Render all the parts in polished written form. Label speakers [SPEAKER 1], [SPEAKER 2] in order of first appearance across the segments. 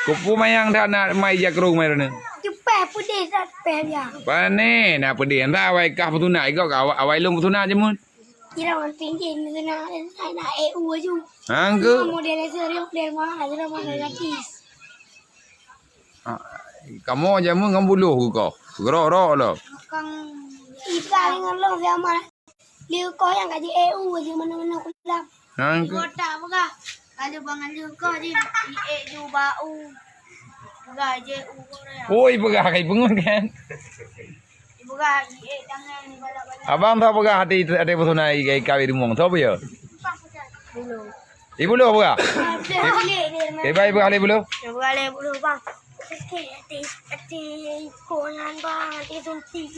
[SPEAKER 1] Kupu mayang dah nak mai jakrung mai rene.
[SPEAKER 2] Cepat pedih tak pedih.
[SPEAKER 1] Pane nak pedih entah awai kah petuna ikau awai long petuna je mun.
[SPEAKER 2] Kira orang tinggi ni nak EU aja.
[SPEAKER 1] Angke.
[SPEAKER 2] Model serius model mahal, ada model gratis.
[SPEAKER 1] Kamu aja mun ngambuluh kau. Gerok-gerok lah.
[SPEAKER 2] Kang ikan dengan long sama. Dia kau yang gaji EU aja mana-mana kulap.
[SPEAKER 1] Angke.
[SPEAKER 2] Kota apa? Kalau bangan dia kau je EU bau. Gaji EU kau.
[SPEAKER 1] Oi pegah kai pengun kan.
[SPEAKER 2] Bukan EU tangan balak-balak.
[SPEAKER 1] Abang tahu pegah hati ada petuna ikai kawin rumong tahu ya?
[SPEAKER 2] Belum.
[SPEAKER 1] Ibu lu pegah. Kai bai pegah ibu lu.
[SPEAKER 2] Boleh belum bang. Hati konan bang, hati suntik.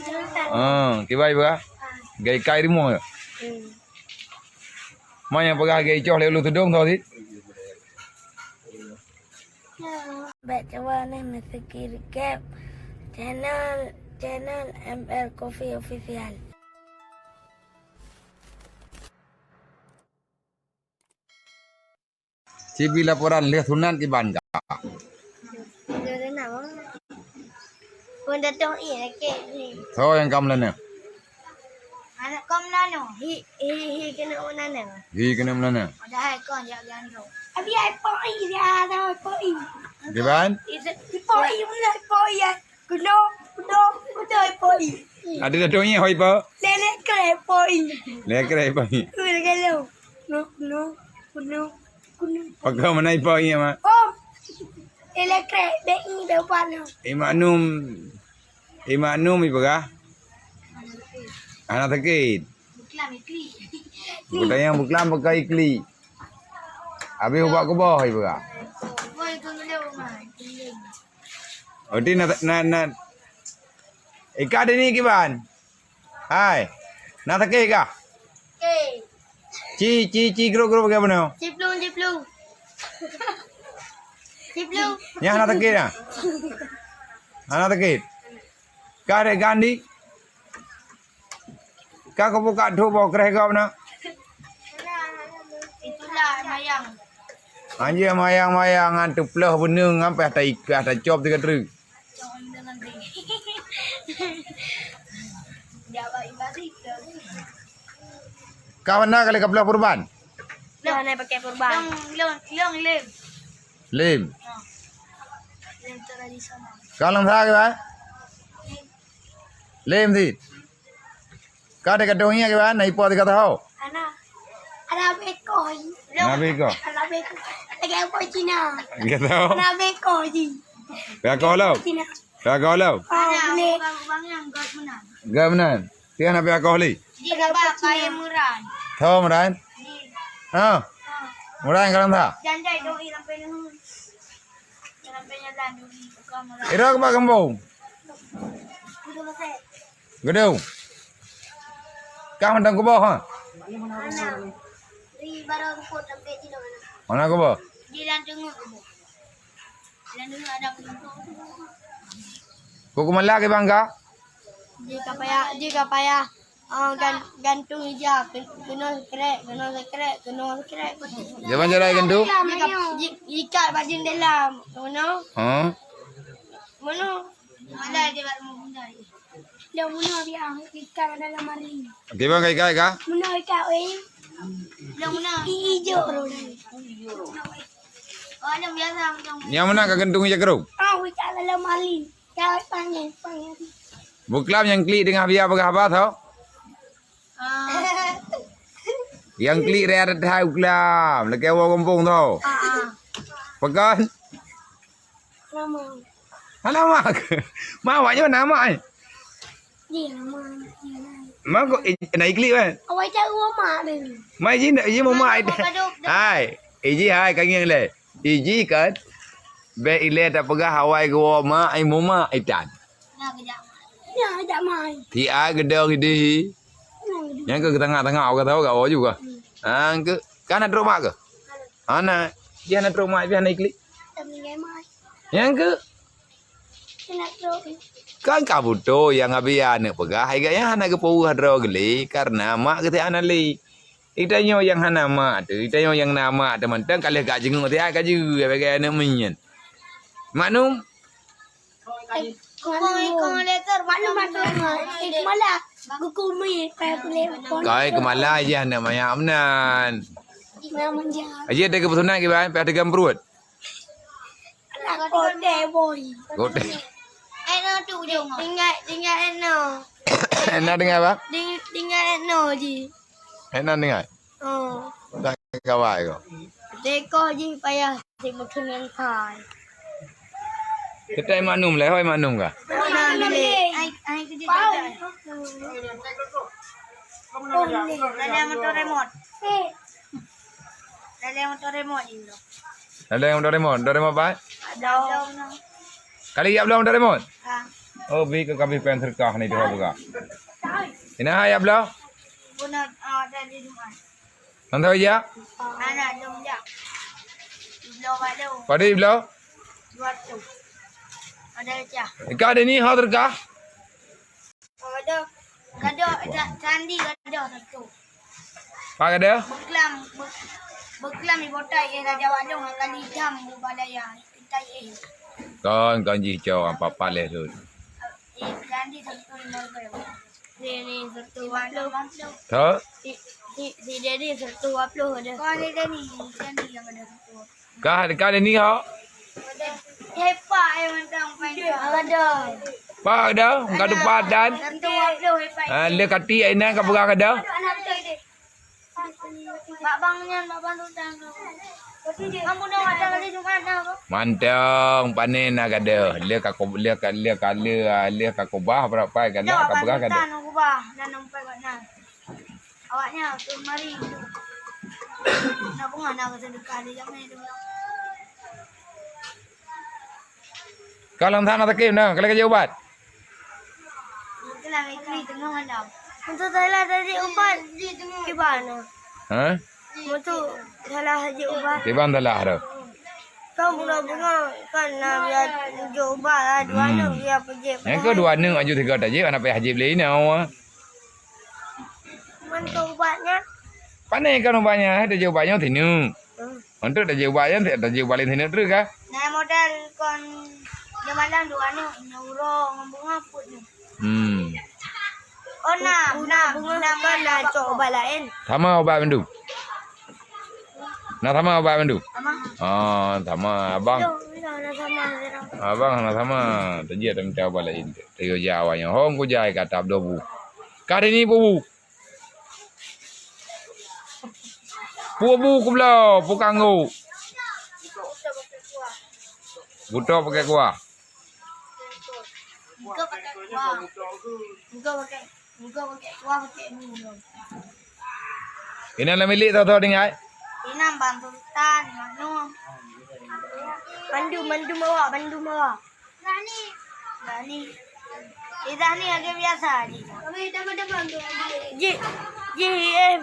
[SPEAKER 1] Kai bai pegah. Gai kai rumong ya. Mai yang pegah gai coh le lu tudung tahu sih.
[SPEAKER 2] Baca ni mesti kiri cap channel ML Coffee Official.
[SPEAKER 1] Cibi laporan lihat sunan di Bangka.
[SPEAKER 2] Jadi nama? Pun datang ini ke ni.
[SPEAKER 1] So yang kam lana.
[SPEAKER 2] Anak kau mana? Hi kena mana?
[SPEAKER 1] Hi kena mana?
[SPEAKER 2] Ada hai kau jangan tu. Abi hai poi dia ada poi.
[SPEAKER 1] Di ban?
[SPEAKER 2] Poi mana poi ya? Kuno poi.
[SPEAKER 1] Ada datangnya hoi pa.
[SPEAKER 2] Lele kere poi.
[SPEAKER 1] Le kere pa.
[SPEAKER 2] Kuno kuno.
[SPEAKER 1] Pakai mana pa ini mah?
[SPEAKER 2] Oh. Lele kere dei depan.
[SPEAKER 1] Imanum ibu kah? Anak sakit.
[SPEAKER 2] Buklam ikli.
[SPEAKER 1] Bukan yang buklam pakai ikli. Habis ubah kubah ibu kah?
[SPEAKER 2] Boy tu lele mah.
[SPEAKER 1] Oh di na. Ika ada ni kiban. Hai. Nak sakit kah?
[SPEAKER 2] Okay.
[SPEAKER 1] Ci gro bagaimana?
[SPEAKER 2] Ciplung.
[SPEAKER 1] Yang anak sakit ah. Anak sakit. Kah ada gandhi? Kau kau buka tu bawa kereh kau mana?
[SPEAKER 2] Itulah mayang.
[SPEAKER 1] Anjir mayang antu pelah benung sampai tak ikat tak cop tiga truk.
[SPEAKER 2] Jangan nanti. Jawab ibadi.
[SPEAKER 1] Kau mana kali kau pelah kurban?
[SPEAKER 2] Jangan pakai kurban. Long lem.
[SPEAKER 1] Lim.
[SPEAKER 2] Lem tradisional.
[SPEAKER 1] Kau lang thang ke? Lim di. Kau ada kadangnya ke? Naik pot kata tahu.
[SPEAKER 2] Anak bekoi.
[SPEAKER 1] Nabi kau.
[SPEAKER 2] Anak bekoi. Lagi apa Cina?
[SPEAKER 1] Kata tahu.
[SPEAKER 2] Anak bekoi je.
[SPEAKER 1] Pihak kau lau.
[SPEAKER 2] Cina.
[SPEAKER 1] Pihak kau lau.
[SPEAKER 2] Boleh. Bang yang god menang.
[SPEAKER 1] Gamenan. Tiada nak pihak kau li.
[SPEAKER 2] Jika pakai murah.
[SPEAKER 1] Tahu meran? Ah. Meran kalau tak.
[SPEAKER 2] Jangan doi sampai nu. Sampai jalan doi buka murah.
[SPEAKER 1] Ira ke kampung?
[SPEAKER 2] Udah selesai.
[SPEAKER 1] Gedung. Kau mentang kubah ha?
[SPEAKER 2] Anak. Di baru aku sampai di mana?
[SPEAKER 1] Mana kubah?
[SPEAKER 2] Di lantung aku. Lantung ada aku.
[SPEAKER 1] Kau kemana ke Bangka?
[SPEAKER 2] Jika payah gantung hijab kena krek.
[SPEAKER 1] Jangan jalan gendu.
[SPEAKER 2] Jika baju dalam,
[SPEAKER 1] Ha?
[SPEAKER 2] mana dia baru mula. Dia mula dia ikan dalam mari.
[SPEAKER 1] Okey bang kai ka?
[SPEAKER 2] Mula ikan dia mula hijau Oh, ada biasa macam.
[SPEAKER 1] Yang mana ka gentung je keruk?
[SPEAKER 2] Ikan dalam mari. Kau panggil.
[SPEAKER 1] Buklam yang klik dengan biar apa tahu? Yang klik rea ada tahu buklam. Lekai awak kampung tahu. Pekan.
[SPEAKER 2] Nama.
[SPEAKER 1] Alamak. Mawaknya nama ai.
[SPEAKER 2] Dia nama.
[SPEAKER 1] Mak ko naik klik kan?
[SPEAKER 2] Awak cakap rumah dia.
[SPEAKER 1] Mai ji mama ai. Hai. Iji hai kang yang le. Iji kan. Be ile tak pegah hawai go ma ai mama ai tan.
[SPEAKER 2] Nak kejap. Ya, tak mai.
[SPEAKER 1] Ti ai gedong di. Yang ke tengah-tengah kau tahu kau juga. Ke kan ada rumah ke? Ana, dia nak rumah dia naik klik.
[SPEAKER 2] Tapi ngai mai.
[SPEAKER 1] Yang ke
[SPEAKER 2] Nak terus.
[SPEAKER 1] kan kabuto yang abian pegah harga yang anak ke pau hadro geli karena mak kita anak li. Itanyo yang nama tu, itanyo yang nama tu mentang kalau gak jenguk dia gak juga bagai anak menyen. Maknum
[SPEAKER 2] Kong letter maklum malah buku mi boleh
[SPEAKER 1] kai kemala aja nak maya amnan.
[SPEAKER 2] menjadi
[SPEAKER 1] Aja ada keputusan ke bang, pada gambrut.
[SPEAKER 2] kode boy.
[SPEAKER 1] Gote.
[SPEAKER 2] Eno tu jong. Tinggal eno.
[SPEAKER 1] Enak dengar bang?
[SPEAKER 2] Tinggal eno je.
[SPEAKER 1] Enak dengar.
[SPEAKER 2] Oh.
[SPEAKER 1] Tak kawai ko.
[SPEAKER 2] Deko je payah tengok dengan kai.
[SPEAKER 1] Kita maknum lah, hoi maknum ka?
[SPEAKER 2] Mana boleh? Ai kerja tak. Ada motor remote. Ada motor remote je.
[SPEAKER 1] Ada yang Doraemon baik?
[SPEAKER 2] Ada.
[SPEAKER 1] Kali ya belum Doraemon?
[SPEAKER 2] Ha.
[SPEAKER 1] Oh, bi ke kami pen serkah ni dia buka. Ina ya belum?
[SPEAKER 2] Guna ada di rumah.
[SPEAKER 1] Nanti ya?
[SPEAKER 2] Anak dong jak. Belum ada.
[SPEAKER 1] Pada belum?
[SPEAKER 2] Buat tu. Ada aja.
[SPEAKER 1] Ka ada ni hadir ka?
[SPEAKER 2] Ada. Ada candi ada satu.
[SPEAKER 1] Pak ada?
[SPEAKER 2] Beklam ni botai yang Raja Wadong kali jam balaya. Kita
[SPEAKER 1] Kan ji jauh apa leh tu.
[SPEAKER 2] candi satu ni satu Wadong.
[SPEAKER 1] Tu?
[SPEAKER 2] Si Dedi satu upload ada. Kau ada ni candi yang ada satu.
[SPEAKER 1] Ka ada ni ha?
[SPEAKER 2] Hepa yang mentang panjang. Ada.
[SPEAKER 1] Pak ada? Enggak ada padan.
[SPEAKER 2] Satu upload hepa.
[SPEAKER 1] Le kati ina ka buka ada?
[SPEAKER 2] Anak betul dia. Mak bangnya, mak bang tu tang. Kamu dah ada kali Jumaat dah.
[SPEAKER 1] Mantang panen nak ada. Le ka kobah berapa kan nak ka buka ada.
[SPEAKER 2] Nak ubah dan nampai kat nak. Awaknya tu mari. Nak bunga nak sedekah dia jangan dia.
[SPEAKER 1] Kalau tanah tak kena, kalau kerja ubat.
[SPEAKER 2] Mungkin lah ikli tengah malam. Untuk salah tadi ubat di tengah. Gimana?
[SPEAKER 1] Ha?
[SPEAKER 2] Untuk salah haji ubat.
[SPEAKER 1] Di bandalah ada.
[SPEAKER 2] Kau bunga-bunga kan nak biar tunjuk ubat lah. Dua nak biar pergi.
[SPEAKER 1] Yang kedua ni aju tiga tak je, anak payah haji beli ni awak.
[SPEAKER 2] Mana ubatnya?
[SPEAKER 1] Pandai kan ubatnya, ada je ubatnya tinu. Untuk ada je ubatnya, ada je ubat tinu terus kah?
[SPEAKER 2] Nah modal kon jamalan dua ni nyuro bunga put ni. Oh nah bunga kan nak coba lain.
[SPEAKER 1] Sama ubat bendu. Nak sama ubat bendu.
[SPEAKER 2] Ama.
[SPEAKER 1] Oh, sama abang.
[SPEAKER 2] Nak sama zero.
[SPEAKER 1] Abang nak sama. Tadi ada minta ubat lain. Tio jawanya, hong ku jai kata abdobu. Kali ni bu. Bu ku belau, pukangu. Buto pakai kuah.
[SPEAKER 2] Muka pakai kuah. Muka pakai kuah pakai ni.
[SPEAKER 1] Ini lah milik tau dengar.
[SPEAKER 2] Ini bantu tan, manu. Bandu bawa. Rani. Ini ni agak biasa je. Kami dah bantu. Je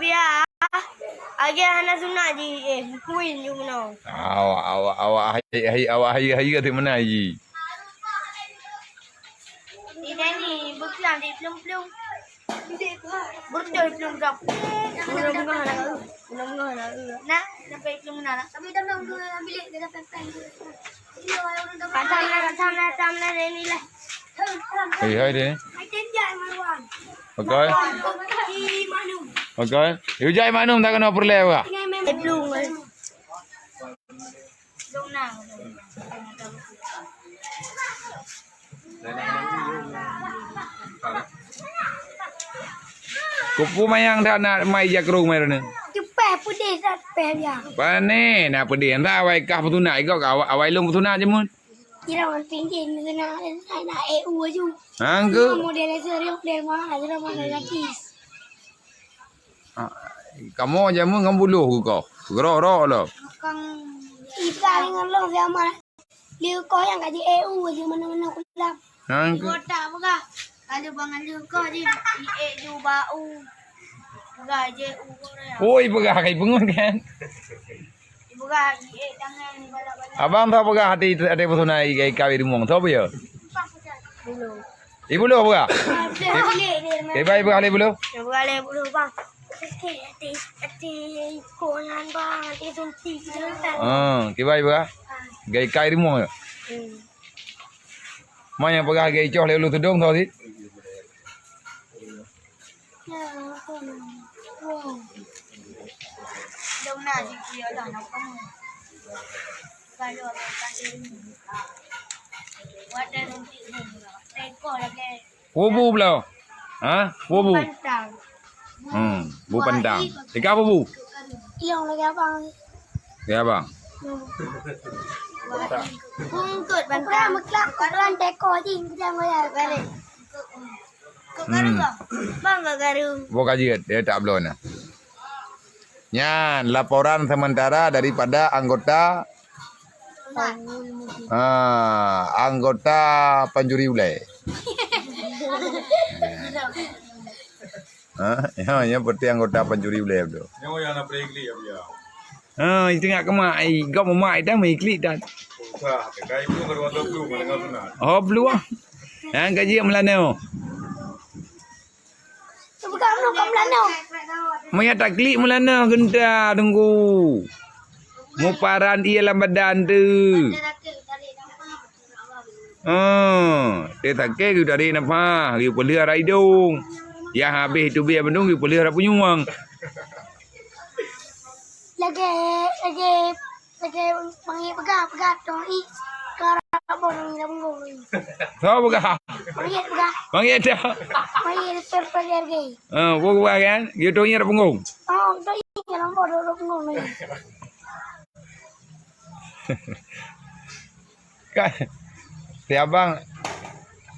[SPEAKER 2] biar. Agak hana sunat je. Kuin je mana.
[SPEAKER 1] Awak hai kata mana hai.
[SPEAKER 2] Ini ni beklam di pelum-pelum. Betul pelum kap. Belum nak sampai pelum nak. Tapi dah belum ambil dia dah pen. Katam lah ni lah.
[SPEAKER 1] Hai dia.
[SPEAKER 2] Hai tenjai maruan.
[SPEAKER 1] Okey.
[SPEAKER 2] Manu.
[SPEAKER 1] Okey. Ujai manum tak kena perle awak.
[SPEAKER 2] Belum. Belum nak.
[SPEAKER 1] Kupu mayang dah nak mai jak rung mai rene.
[SPEAKER 2] Cepat putih tak dia.
[SPEAKER 1] Pane nak pedih entah awai kah petuna ikau awai long petuna je mun.
[SPEAKER 2] Kira orang tinggi ni nak EU aja.
[SPEAKER 1] Angke.
[SPEAKER 2] Model serius model mahal ada mahal gratis.
[SPEAKER 1] Kamu aja mun ngambuluh kau. Gerok lah.
[SPEAKER 2] Kang Ika dengan lo sama. Dia kau yang gaji EU aja mana-mana kulap.
[SPEAKER 1] Angke.
[SPEAKER 2] Kota apa? Kalau bangan lu kau di EU bau. Gaji EU kau.
[SPEAKER 1] Oi pegah kai pengun kan.
[SPEAKER 2] Ibu gaji tangan balak-balak.
[SPEAKER 1] Abang tahu pegah hati ada petuna ikai kawin rumong tahu ya?
[SPEAKER 2] Belum.
[SPEAKER 1] Ibu lu pegah.
[SPEAKER 2] Boleh ni.
[SPEAKER 1] Ibu pegah le bulu.
[SPEAKER 2] Boleh belum bang. Ati konan bang, ati suntik kan.
[SPEAKER 1] Kibai ba? Gai kai ri mo. Manya pagah gai choh le lu tudung tho di.
[SPEAKER 2] Đông nào thì kia là nó không. Cái rồi cái gì. What the đây có là cái.
[SPEAKER 1] Wo bu blo. Ha? Wo bu.
[SPEAKER 2] Pantang.
[SPEAKER 1] Bu pandang. Tika apa bu?
[SPEAKER 2] Yang lagi abang.
[SPEAKER 1] Ya bang.
[SPEAKER 2] Cut pantang. Maklak koran teko jing jangan ya kali. Kegarung enggak? Bang enggak garung.
[SPEAKER 1] Bo kaji dia tak belum nah. Nyan laporan sementara daripada anggota anggota penjuri ulai. Ya seperti anggota penjuri ulai tu.
[SPEAKER 3] Yang yang nak break li abia.
[SPEAKER 1] Itu ngak kemai, gak mau mai dah mai klik dah.
[SPEAKER 3] Usah, kai pun kalau ada blue mana kau benar.
[SPEAKER 1] Oh blue ah. Gaji melano.
[SPEAKER 2] Bukan no kamlano.
[SPEAKER 1] Maya tak klik melana genta tunggu. Muparan ia lam badan tu. Dia tak ke dari napa, dia pelihara hidung. Ya habis tu biar bendung dia pelihara penyuang.
[SPEAKER 2] Lagi panggil pegat dong i. Karena bolong dalam gulung.
[SPEAKER 1] Tahu bukan?
[SPEAKER 2] Panggil pegat.
[SPEAKER 1] Panggil dah.
[SPEAKER 2] Panggil terpegar gay.
[SPEAKER 1] Bukan kan? Dia tu nya punggung.
[SPEAKER 2] Oh, tu i dalam bodoh gulung.
[SPEAKER 1] Kan? Siabang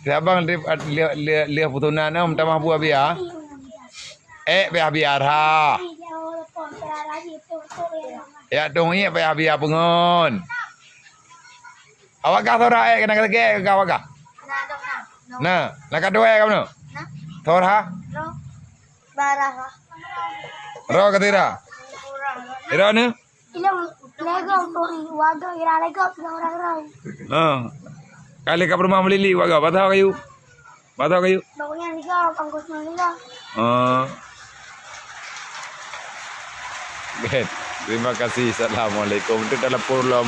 [SPEAKER 1] lihat putunan nam tamah buah biar. Biar ha. Ya dong iya biar pengon. Awak kah thora kena kata ke awak kah? Nah, nak dua kamu no? Thora?
[SPEAKER 2] Barah.
[SPEAKER 1] Ro katira. Ira ne?
[SPEAKER 2] Ilang lego tori wago ira lego orang.
[SPEAKER 1] Kali ka rumah melili waga batau kayu.
[SPEAKER 2] Baunya liga pangkusnya liga.
[SPEAKER 1] Terima kasih. Assalamualaikum. Itu dalam pulau